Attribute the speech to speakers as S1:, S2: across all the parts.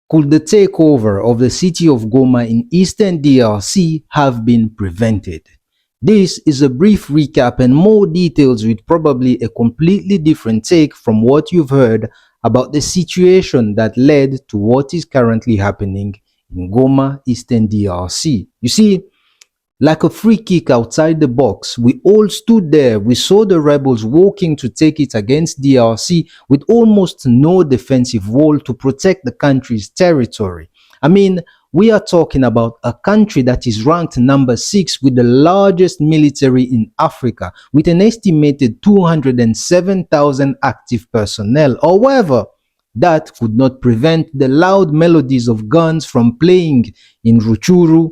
S1: Could the takeover of the city of Goma in Eastern DRC have been prevented? This is a brief recap and more details with probably a completely different take from what you've heard about the situation that led to what is currently happening in Goma, Eastern DRC. You see, like a free kick outside the box, we all stood there. We saw the rebels walking to take it against DRC with almost no defensive wall to protect the country's territory. I mean, we are talking about a country that is ranked number 6 with the largest military in Africa, with an estimated 207,000 active personnel. However, that could not prevent the loud melodies of guns from playing in Ruchuru,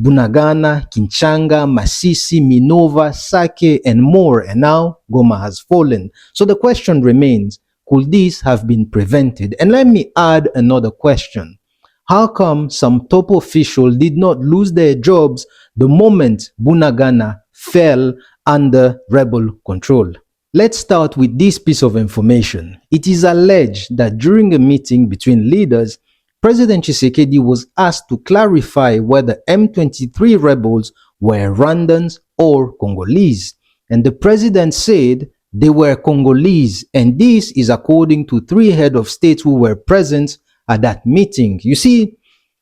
S1: Bunagana, Kinshasa, Masisi, Minova, Sake, and more, and now Goma has fallen. So the question remains, could this have been prevented? And let me add another question. How come some top officials did not lose their jobs the moment Bunagana fell under rebel control? Let's start with this piece of information. It is alleged that during a meeting between leaders, President Tshisekedi was asked to clarify whether M23 rebels were Rwandans or Congolese. And the president said they were Congolese, and this is according to 3 heads of state who were present at that meeting. You see,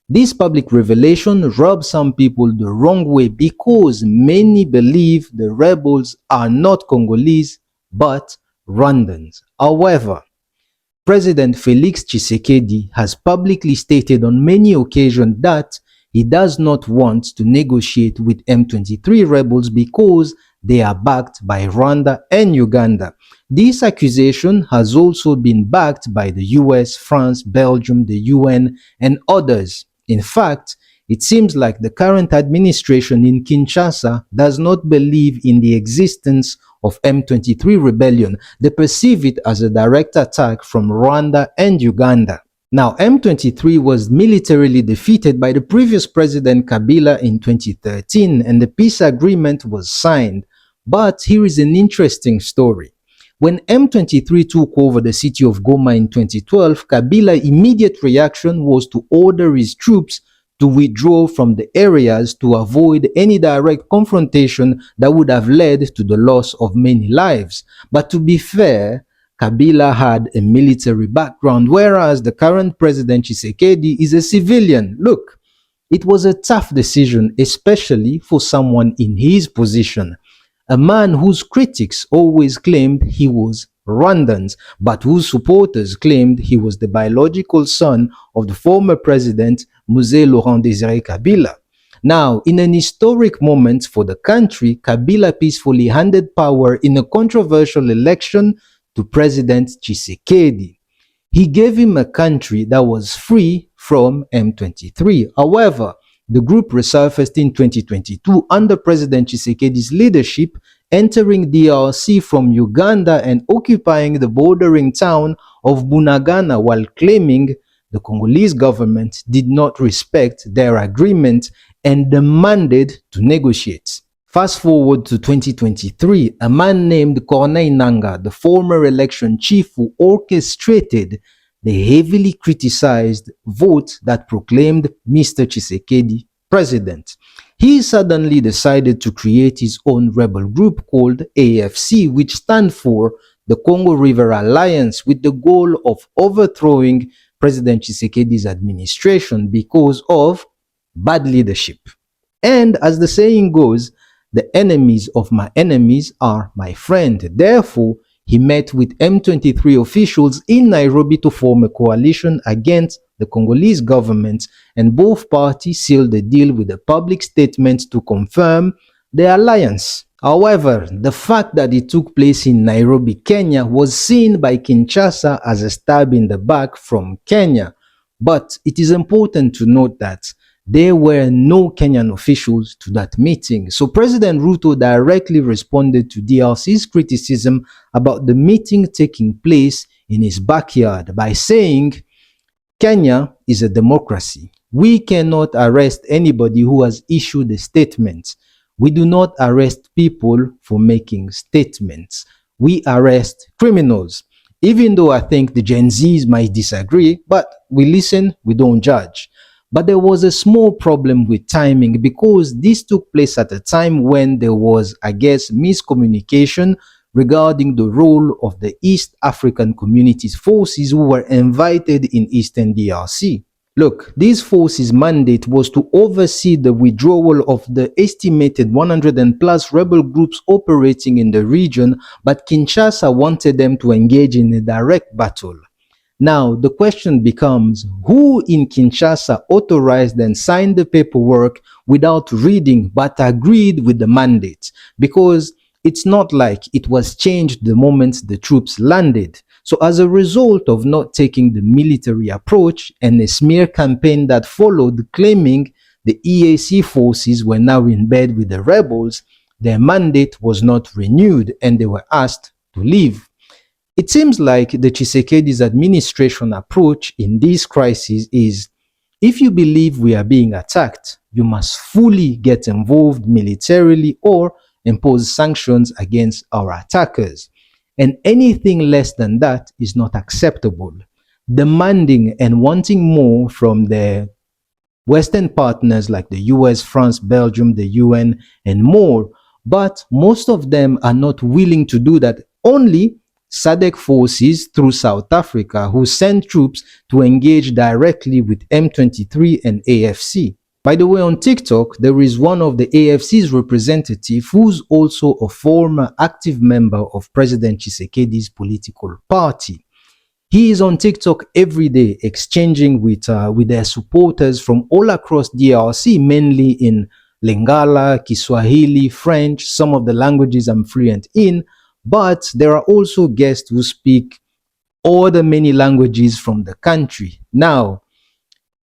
S1: this public revelation rubs some people the wrong way because many believe the rebels are not Congolese but Rwandans. However, President Felix Tshisekedi has publicly stated on many occasions that he does not want to negotiate with M23 rebels because they are backed by Rwanda and Uganda. This accusation has also been backed by the US, France, Belgium, the UN, and others. In fact, it seems like the current administration in Kinshasa does not believe in the existence of M23 rebellion. They perceive it as a direct attack from Rwanda and Uganda. Now, M23 was militarily defeated by the previous president Kabila in 2013, and the peace agreement was signed. But here is an interesting story. When M23 took over the city of Goma in 2012, Kabila's immediate reaction was to order his troops to withdraw from the areas to avoid any direct confrontation that would have led to the loss of many lives. But to be fair, Kabila had a military background, whereas the current president Tshisekedi is a civilian. Look, it was a tough decision, especially for someone in his position. A man whose critics always claimed he was Rwandans, but whose supporters claimed he was the biological son of the former president Mzee Laurent Désiré Kabila. Now, in an historic moment for the country, Kabila peacefully handed power in a controversial election to President Tshisekedi. He gave him a country that was free from M23. However, the group resurfaced in 2022 under President Tshisekedi's leadership, entering DRC from Uganda and occupying the bordering town of Bunagana while claiming the Congolese government did not respect their agreement and demanded to negotiate. Fast forward to 2023, a man named Corneille Nangaa, the former election chief who orchestrated the heavily criticized vote that proclaimed Mr. Tshisekedi president. He suddenly decided to create his own rebel group called AFC, which stands for the Congo River Alliance, with the goal of overthrowing President Tshisekedi's administration because of bad leadership. And as the saying goes, the enemies of my enemies are my friend. Therefore, he met with M23 officials in Nairobi to form a coalition against the Congolese government, and both parties sealed the deal with a public statement to confirm the alliance. However, the fact that it took place in Nairobi, Kenya was seen by Kinshasa as a stab in the back from Kenya. But it is important to note that there were no Kenyan officials to that meeting. So President Ruto directly responded to DRC's criticism about the meeting taking place in his backyard by saying, Kenya is a democracy. We cannot arrest anybody who has issued a statement. We do not arrest people for making statements. We arrest criminals. Even though I think the Gen Zs might disagree, but we listen, we don't judge. But there was a small problem with timing because this took place at a time when there was, I guess, miscommunication regarding the role of the East African Community's forces who were invited in Eastern DRC. Look, these forces' mandate was to oversee the withdrawal of the estimated 100 and plus rebel groups operating in the region, but Kinshasa wanted them to engage in a direct battle. Now, the question becomes, who in Kinshasa authorized and signed the paperwork without reading but agreed with the mandate? Because it's not like it was changed the moment the troops landed. So as a result of not taking the military approach and a smear campaign that followed claiming the EAC forces were now in bed with the rebels, their mandate was not renewed and they were asked to leave. It seems like the Tshisekedi's administration approach in this crisis is, if you believe we are being attacked, you must fully get involved militarily or impose sanctions against our attackers. And anything less than that is not acceptable. Demanding and wanting more from their Western partners like the US, France, Belgium, the UN, and more, but most of them are not willing to do that. Only SADC forces through South Africa who send troops to engage directly with M23 and AFC. By the way, on TikTok, there is one of the AFC's representative who's also a former active member of President Tshisekedi's political party. He is on TikTok every day exchanging with their supporters from all across DRC, mainly in Lingala, Kiswahili, French, some of the languages I'm fluent in, but there are also guests who speak all the many languages from the country. Now,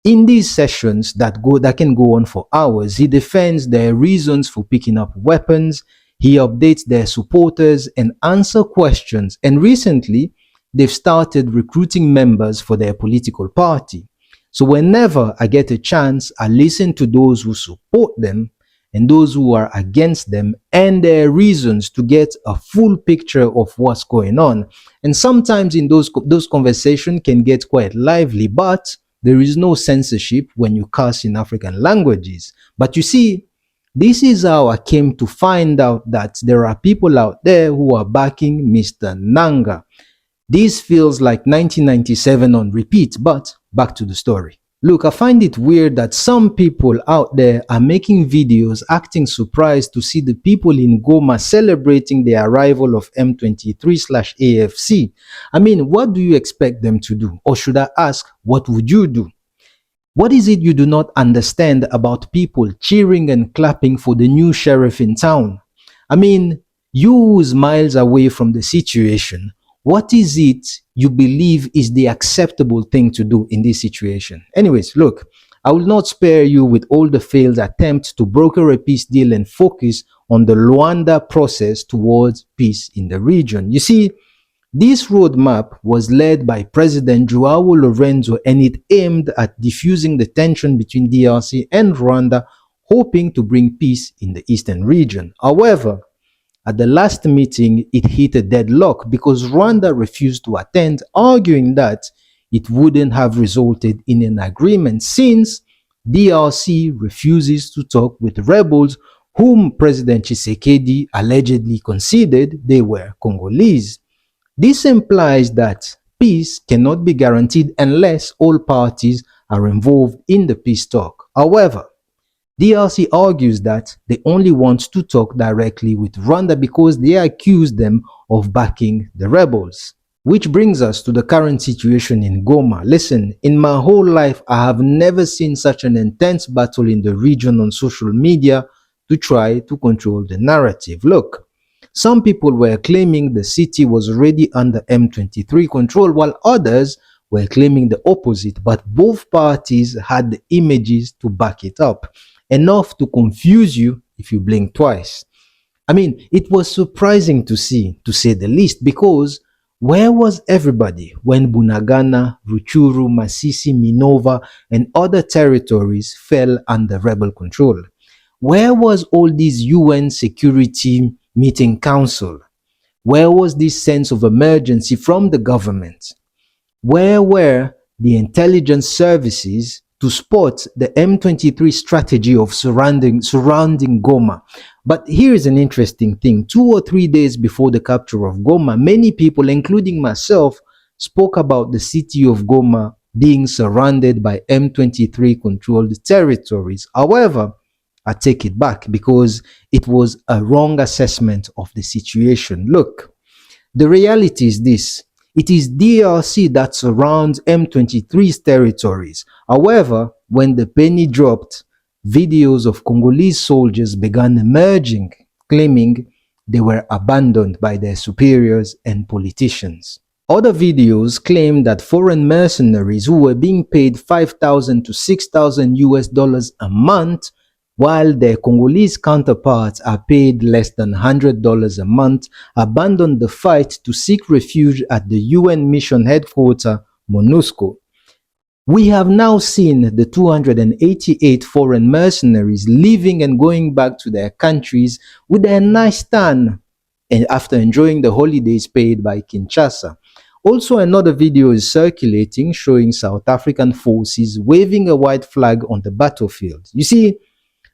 S1: in these sessions that can go on for hours, he defends their reasons for picking up weapons, he updates their supporters and answer questions, and recently, they've started recruiting members for their political party. So whenever I get a chance, I listen to those who support them and those who are against them and their reasons to get a full picture of what's going on. And sometimes in those conversations can get quite lively, but there is no censorship when you curse in African languages. But you see, this is how I came to find out that there are people out there who are backing Mr. Nanga. This feels like 1997 on repeat, but back to the story. Look, I find it weird that some people out there are making videos acting surprised to see the people in Goma celebrating the arrival of M23/AFC. I mean, what do you expect them to do? Or should I ask, what would you do? What is it you do not understand about people cheering and clapping for the new sheriff in town? I mean, you who's miles away from the situation, what is it you believe is the acceptable thing to do in this situation? Anyways, look, I will not spare you with all the failed attempts to broker a peace deal and focus on the Luanda process towards peace in the region. You see, this roadmap was led by President Joao Lorenzo and it aimed at diffusing the tension between DRC and Rwanda, hoping to bring peace in the eastern region. However, at the last meeting, it hit a deadlock because Rwanda refused to attend, arguing that it wouldn't have resulted in an agreement since DRC refuses to talk with rebels whom President Tshisekedi allegedly conceded they were Congolese. This implies that peace cannot be guaranteed unless all parties are involved in the peace talk. However, DRC argues that they only want to talk directly with Rwanda because they accuse them of backing the rebels. Which brings us to the current situation in Goma. Listen, in my whole life, I have never seen such an intense battle in the region on social media to try to control the narrative. Look, some people were claiming the city was already under M23 control, while others were claiming the opposite, but both parties had the images to back it up. Enough to confuse you if you blink twice. I mean, it was surprising to see, to say the least, because where was everybody when Bunagana, Ruchuru, Masisi, Minova, and other territories fell under rebel control? Where was all these UN Security Meeting Council? Where was this sense of emergency from the government? Where were the intelligence services to spot the M23 strategy of surrounding Goma? But here is an interesting thing. 2 or 3 days before the capture of Goma, many people, including myself, spoke about the city of Goma being surrounded by M23 controlled territories. However, I take it back because it was a wrong assessment of the situation. Look, the reality is this. It is DRC that surrounds M23's territories. However, when the penny dropped, videos of Congolese soldiers began emerging, claiming they were abandoned by their superiors and politicians. Other videos claim that foreign mercenaries who were being paid 5,000 to 6,000 US dollars a month, while their Congolese counterparts are paid less than $100 a month, abandoned the fight to seek refuge at the UN mission headquarters, MONUSCO. We have now seen the 288 foreign mercenaries leaving and going back to their countries with a nice tan and after enjoying the holidays paid by Kinshasa. Also, another video is circulating showing South African forces waving a white flag on the battlefield. You see,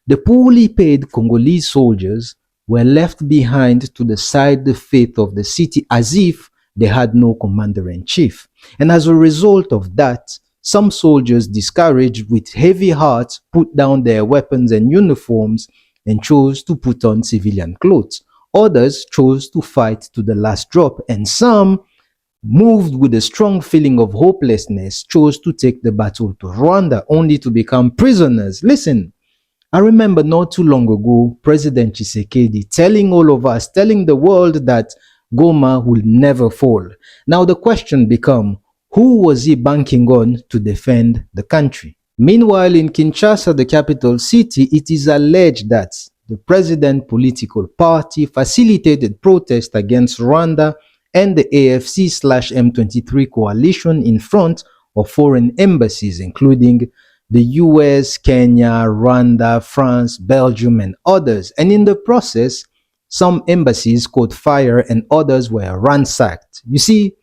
S1: the poorly paid Congolese soldiers were left behind to decide the fate of the city as if they had no commander-in-chief. And as a result of that, some soldiers, discouraged with heavy hearts, put down their weapons and uniforms and chose to put on civilian clothes. Others chose to fight to the last drop, and some, moved with a strong feeling of hopelessness, chose to take the battle to Rwanda only to become prisoners. Listen, I remember not too long ago, President Tshisekedi telling all of us, telling the world that Goma will never fall. Now the question becomes, who was he banking on to defend the country? Meanwhile, in Kinshasa, the capital city, it is alleged that the president's political party facilitated protests against Rwanda and the AFC/M23 coalition in front of foreign embassies, including the US, Kenya, Rwanda, France, Belgium, and others. And in the process, some embassies caught fire and others were ransacked. You see,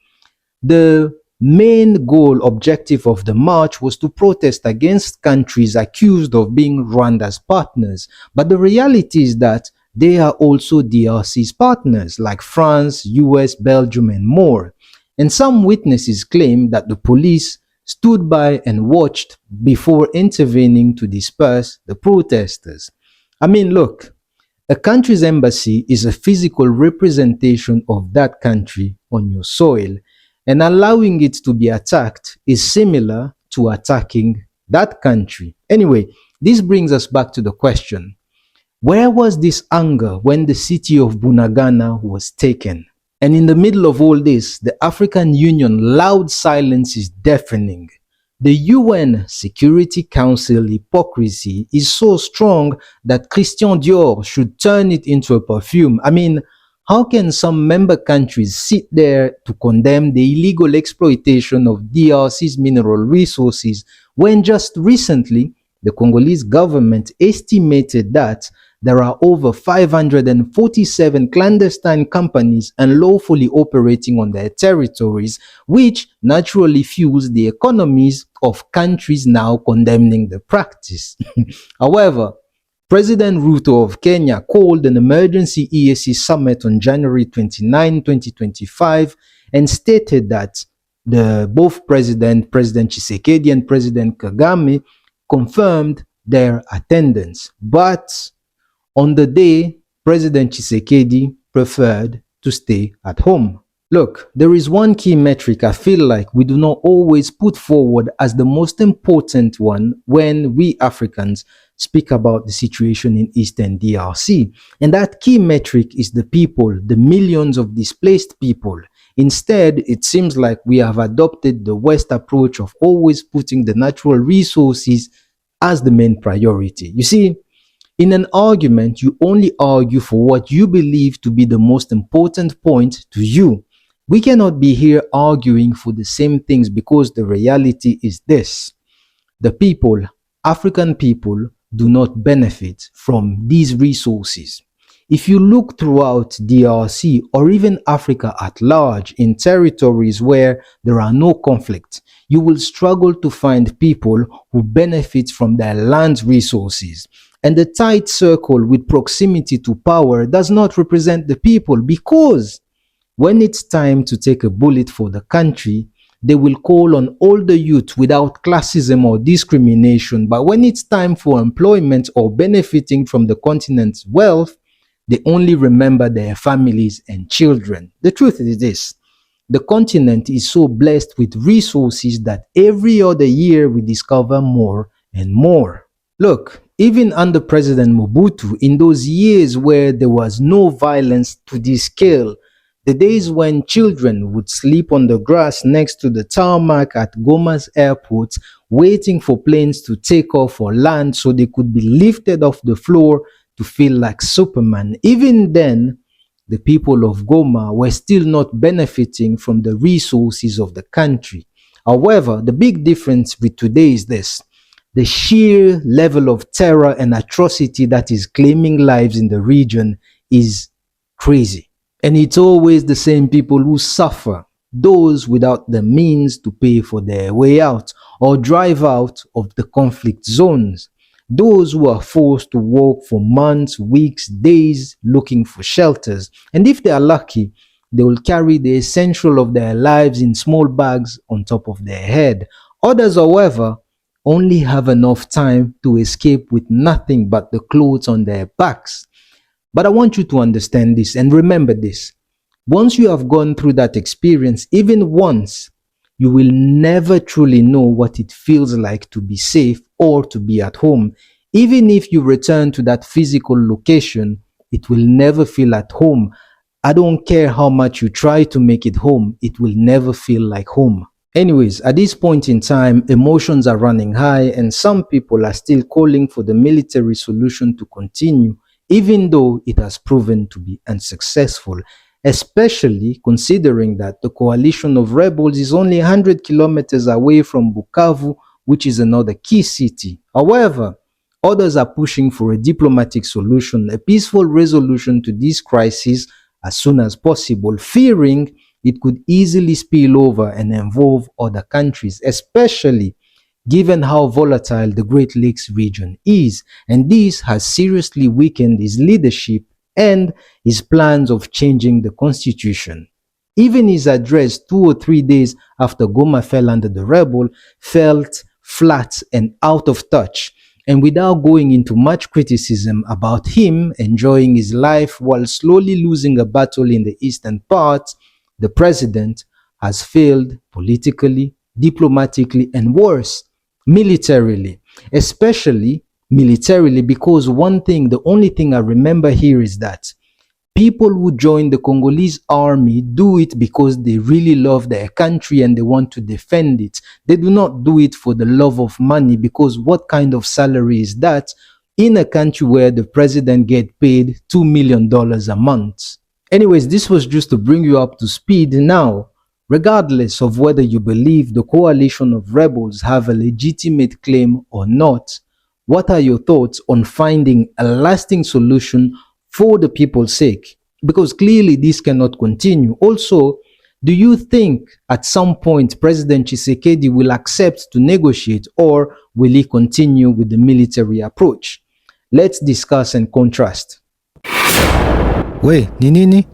S1: the main objective of the march was to protest against countries accused of being Rwanda's partners. But the reality is that they are also DRC's partners, like France, US, Belgium, and more. And some witnesses claim that the police stood by and watched before intervening to disperse the protesters. I mean, look, a country's embassy is a physical representation of that country on your soil, and allowing it to be attacked is similar to attacking that country. Anyway, this brings us back to the question, where was this anger when the city of Bunagana was taken? And in the middle of all this, the African Union loud silence is deafening. The UN Security Council hypocrisy is so strong that Christian Dior should turn it into a perfume. I mean, how can some member countries sit there to condemn the illegal exploitation of DRC's mineral resources when just recently the Congolese government estimated that there are over 547 clandestine companies unlawfully operating on their territories, which naturally fuels the economies of countries now condemning the practice. However, President Ruto of Kenya called an emergency EAC summit on January 29, 2025, and stated that both President Tshisekedi and President Kagame confirmed their attendance. But on the day, President Tshisekedi preferred to stay at home. Look, there is one key metric I feel like we do not always put forward as the most important one when we Africans speak about the situation in Eastern DRC. And that key metric is the people, the millions of displaced people. Instead, it seems like we have adopted the West approach of always putting the natural resources as the main priority. You see, in an argument, you only argue for what you believe to be the most important point to you. We cannot be here arguing for the same things because the reality is this. The people, African people, do not benefit from these resources. If you look throughout DRC or even Africa at large in territories where there are no conflicts, you will struggle to find people who benefit from their land resources. And the tight circle with proximity to power does not represent the people, because when it's time to take a bullet for the country, they will call on all the youth without classism or discrimination. But when it's time for employment or benefiting from the continent's wealth, they only remember their families and children. The truth is this: the continent is so blessed with resources that every other year we discover more and more. Look, even under President Mobutu, in those years where there was no violence to this scale, the days when children would sleep on the grass next to the tarmac at Goma's airport, waiting for planes to take off or land so they could be lifted off the floor to feel like Superman. Even then, the people of Goma were still not benefiting from the resources of the country. However, the big difference with today is this: the sheer level of terror and atrocity that is claiming lives in the region is crazy. And it's always the same people who suffer, those without the means to pay for their way out or drive out of the conflict zones, those who are forced to walk for months, weeks, days looking for shelters. And if they are lucky, they will carry the essential of their lives in small bags on top of their head. Others, however, only have enough time to escape with nothing but the clothes on their backs. But I want you to understand this and remember this: once you have gone through that experience, even once, you will never truly know what it feels like to be safe or to be at home. Even if you return to that physical location, it will never feel at home. I don't care how much you try to make it home, it will never feel like home. Anyways, at this point in time, emotions are running high and some people are still calling for the military solution to continue, even though it has proven to be unsuccessful, especially considering that the coalition of rebels is only 100 kilometers away from Bukavu, which is another key city. However, others are pushing for a diplomatic solution, a peaceful resolution to this crisis as soon as possible, fearing it could easily spill over and involve other countries, especially given how volatile the Great Lakes region is, and this has seriously weakened his leadership and his plans of changing the constitution. Even his address 2 or 3 days after Goma fell under the rebel felt flat and out of touch, and without going into much criticism about him enjoying his life while slowly losing a battle in the eastern part, the president has failed politically, diplomatically, and worse, militarily. Especially militarily, because the only thing I remember here is that people who join the Congolese army do it because they really love their country and they want to defend it. They do not do it for the love of money, because what kind of salary is that in a country where the president gets paid $2 million a month? Anyways, this was just to bring you up to speed. Now, regardless of whether you believe the coalition of rebels have a legitimate claim or not, what are your thoughts on finding a lasting solution for the people's sake? Because clearly this cannot continue. Also, do you think at some point President Tshisekedi will accept to negotiate, or will he continue with the military approach? Let's discuss and contrast.
S2: We, ni nini?